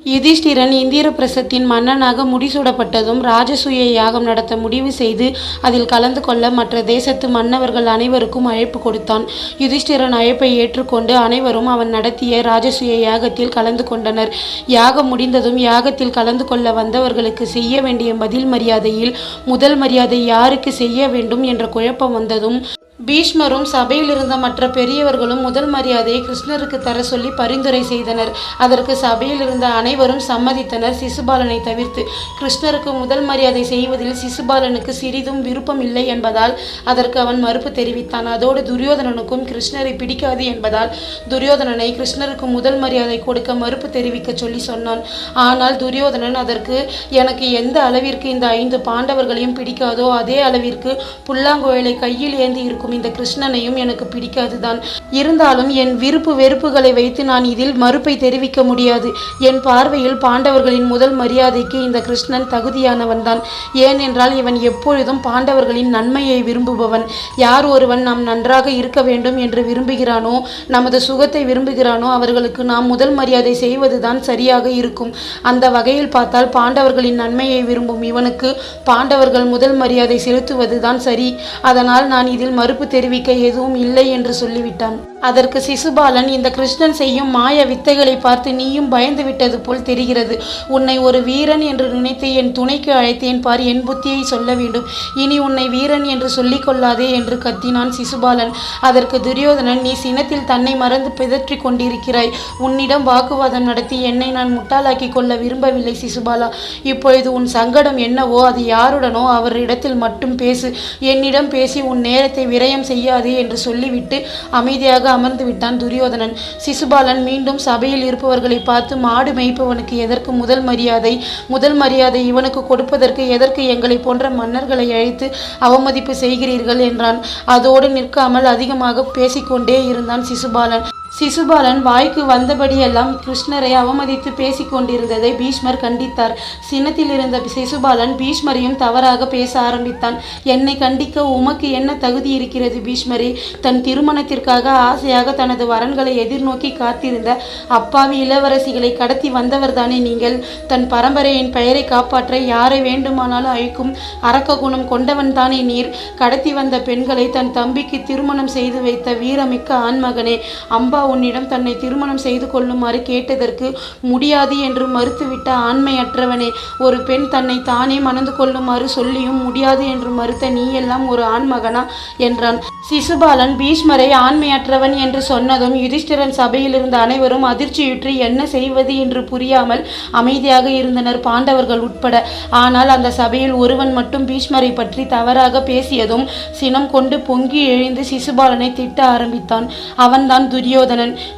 யுதிஷ்டிரன் இந்திரபிரசத்தின் மன்னனாக முடிசூடப்பட்டதும் ராஜசூய யாகம் நடத்த முடிவு செய்து அதில் கலந்து கொள்ள மற்ற தேசத்து மன்னவர்கள் அனைவருக்கும் அழைப்பு கொடுத்தான். யுதிஷ்டிரன் அழைப்பை ஏற்றுக்கொண்டு அனைவரும் அவன் நடத்திய ராஜசூய யாகத்தில் கலந்து கொண்டனர். யாகம் முடிந்ததும் யாகத்தில் கலந்து கொள்ள வந்தவர்களுக்கு செய்ய வேண்டிய பதில் மரியாதையில் முதல் மரியாதை யாருக்கு செய்ய வேண்டும் என்ற குழப்பம் வந்ததும் பீஷ்மரும் சபையில் இருந்த மற்ற பெரியவர்களும் முதல் மரியாதையை கிருஷ்ணருக்கு தர சொல்லி பரிந்துரை செய்தனர். அதற்கு சபையில் இருந்த அனைவரும் சம்மதித்தனர், சிசுபாலனை தவிர்த்து. கிருஷ்ணருக்கு முதல் மரியாதை செய்வதில் சிசுபாலனுக்கு சிறிதும் விருப்பம் இல்லை என்பதால் அதற்கு அவன் மறுப்பு தெரிவித்தான். அதோடு துரியோதனனுக்கும் கிருஷ்ணரை பிடிக்காது என்பதால் துரியோதனனை கிருஷ்ணருக்கு முதல் மரியாதை கொடுக்க மறுப்பு தெரிவிக்க சொல்லி சொன்னான். ஆனால் துரியோதனன் அதற்கு, எனக்கு எந்த அளவிற்கு இந்த 5 பாண்டவர்களையும் பிடிக்காதோ அதே அளவிற்கு புல்லாங்குழலை கையில் ஏந்தி இருக்கும் இந்த கிருஷ்ணனையும் எனக்கு பிடிக்காதுதான். இருந்தாலும் என் விருப்பு வெறுப்புகளை வைத்து நான் இதில் மறுப்பை தெரிவிக்க முடியாது. என் பார்வையில் பாண்டவர்களின் முதல் மரியாதைக்கு இந்த கிருஷ்ணன் தகுதியானவன் தான். ஏனென்றால் இவன் எப்பொழுதும் பாண்டவர்களின் நன்மையை விரும்புபவன். யார் ஒருவன் நாம் நன்றாக இருக்க வேண்டும் என்று விரும்புகிறானோ, நமது சுகத்தை விரும்புகிறானோ அவர்களுக்கு நாம் முதல் மரியாதை செய்வதுதான் சரியாக இருக்கும். அந்த வகையில் பார்த்தால் பாண்டவர்களின் நன்மையை விரும்பும் இவனுக்கு பாண்டவர்கள் முதல் மரியாதை செலுத்துவதுதான் சரி. அதனால் நான் இதில் மறுப்பு தெரிவிக்க எதுவும் இல்லை என்று சொல்லிவிட்டான். அதற்கு சிசுபாலன், இந்த கிருஷ்ணன் செய்யும் மாய வித்தைகளை பார்த்து நீயும் பயந்து விட்டது போல் தெரிகிறது. உன்னை ஒரு வீரன் என்று நினைத்து என் துணைக்கு அழைத்தேன் பார், என் புத்தியை சொல்ல வேண்டும். இனி உன்னை வீரன் என்று சொல்லிக் கொள்ளாதே என்று கத்தினான் சிசுபாலன். அதற்கு துரியோதனன், நீ சினத்தில் தன்னை மறந்து பிதற்றி கொண்டிருக்கிறாய். உன்னிடம் வாக்குவாதம் நடத்தி என்னை நான் முட்டாளாக்கி கொள்ள விரும்பவில்லை சிசுபாலா. இப்பொழுது உன் சங்கடம் என்னவோ அது யாருடனோ அவரிடத்தில் மட்டும் பேசு. என்னிடம் பேசி உன் நேரத்தை விரயம் செய்யாதே என்று சொல்லிவிட்டு அமைதியாக அமர்ந்து விட்டான் துரியோதனன். சிசுபாலன் மீண்டும் சபையில் இருப்பவர்களை பார்த்து, மாடு மேய்ப்பவனுக்கு எதற்கு முதல் மரியாதை? முதல் மரியாதை இவனுக்கு கொடுப்பதற்கு எதற்கு எங்களை போன்ற மன்னர்களை அழைத்து அவமதிப்பு செய்கிறீர்கள் என்றான். அதோடு நிற்காமல் அதிகமாக பேசிக்கொண்டே இருந்தான் சிசுபாலன். சிசுபாலன் வாய்க்கு வந்தபடியெல்லாம் கிருஷ்ணரை அவமதித்து பேசிக்கொண்டிருந்ததை பீஷ்மர் கண்டித்தார். சினத்தில் இருந்த சிசுபாலன் பீஷ்மரையும் தவறாக பேச ஆரம்பித்தான். என்னை கண்டிக்க உமக்கு என்ன தகுதி இருக்கிறது பீஷ்மரே? தன் திருமணத்திற்காக ஆசையாக தனது வரன்களை எதிர்நோக்கி காத்திருந்த அப்பாவி இளவரசிகளை கடத்தி வந்தவர்தானே நீங்கள்? தன் பரம்பரையின் பெயரை காப்பாற்ற யாரை வேண்டுமானாலும் அழிக்கும் அரக்க குணம் கொண்டவன் தானே நீர்? கடத்தி வந்த பெண்களை தன் தம்பிக்கு திருமணம் செய்து வைத்த வீரமிக்க ஆண்மகனே, அம்பா உன்னிடம் தன்னை திருமணம் செய்து கொள்ளுமாறு கேட்டதற்கு முடியாது என்று மறுத்துவிட்ட ஆண்மையற்றவனே, ஒரு பெண் தன்னை தானே மணந்து கொள்ளுமாறு சொல்லியும் முடியாது என்று மறுத்த நீ எல்லாம் ஒரு ஆண்மகனா என்றான். சிசுபாலன் பீஷ்மரை ஆண்மையற்றவன் என்று சொன்னதும் யுதிஷ்டிரன் சபையில் இருந்த அனைவரும் அதிர்ச்சியுற்று என்ன செய்வது என்று புரியாமல் அமைதியாக இருந்தனர், பாண்டவர்கள் உட்பட. ஆனால் அந்த சபையில் ஒருவன் மட்டும் பீஷ்மரை பற்றி தவறாக பேசியதும் சினம் கொண்டு பொங்கி எழுந்து சிசுபாலனை திட்ட ஆரம்பித்தான். அவன்தான் துரியோதனன்.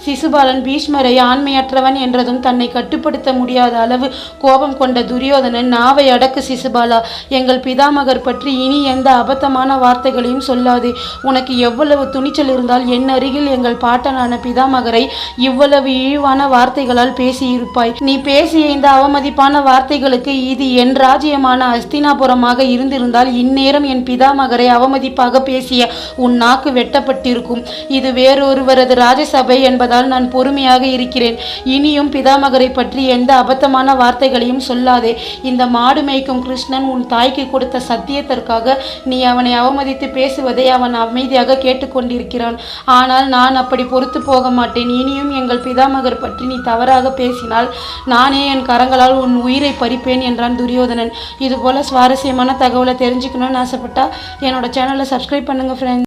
சிசுபாலன் பீஷ்மரை ஆண்மையற்றவன் என்றதும் தன்னை கட்டுப்படுத்த முடியாத அளவு கோபம் கொண்ட துரியோதனன், நாவை அடக்கு சிசுபாலா. எங்கள் பிதாமகர் பற்றி இனி எந்த அபத்தமான வார்த்தைகளையும் சொல்லாதே. உனக்கு எவ்வளவு துணிச்சல் இருந்தால் என் அருகில் எங்கள் பாட்டனான பிதாமகரை இவ்வளவு இழிவான வார்த்தைகளால் பேசியிருப்பாய். நீ பேசிய இந்த அவமதிப்பான வார்த்தைகளுக்கு இது என் ராஜ்யமான அஸ்தினாபுரமாக இருந்திருந்தால் இந்நேரம் என் பிதாமகரை அவமதிப்பாக பேசிய உன் நாக்கு வெட்டப்பட்டிருக்கும். இது வேறொருவரது ராஜசபை என்பதால் நான் பொறுமையாக இருக்கிறேன். இனியும் பிதாமகரை பற்றி எந்த அபத்தமான வார்த்தைகளையும் சொல்லாதே. இந்த மாடு மேய்க்கும் கிருஷ்ணன் உன் தாய்க்கு கொடுத்த சத்தியத்திற்காக நீ அவனை அவமதித்து பேசுவதை அவன் அமைதியாக கேட்டுக்கொண்டிருக்கிறான். ஆனால் நான் அப்படி பொறுத்து போக மாட்டேன். இனியும் எங்கள் பிதாமகர் பற்றி நீ தவறாக பேசினால் நானே என் கரங்களால் உன் உயிரை பறிப்பேன் என்றான் துரியோதனன். இதுபோல சுவாரஸ்யமான தகவலை தெரிஞ்சுக்கணும்னு ஆசைப்பட்டா என்னோட சேனலை சப்ஸ்கிரைப் பண்ணுங்க ஃப்ரெண்ட்ஸ்.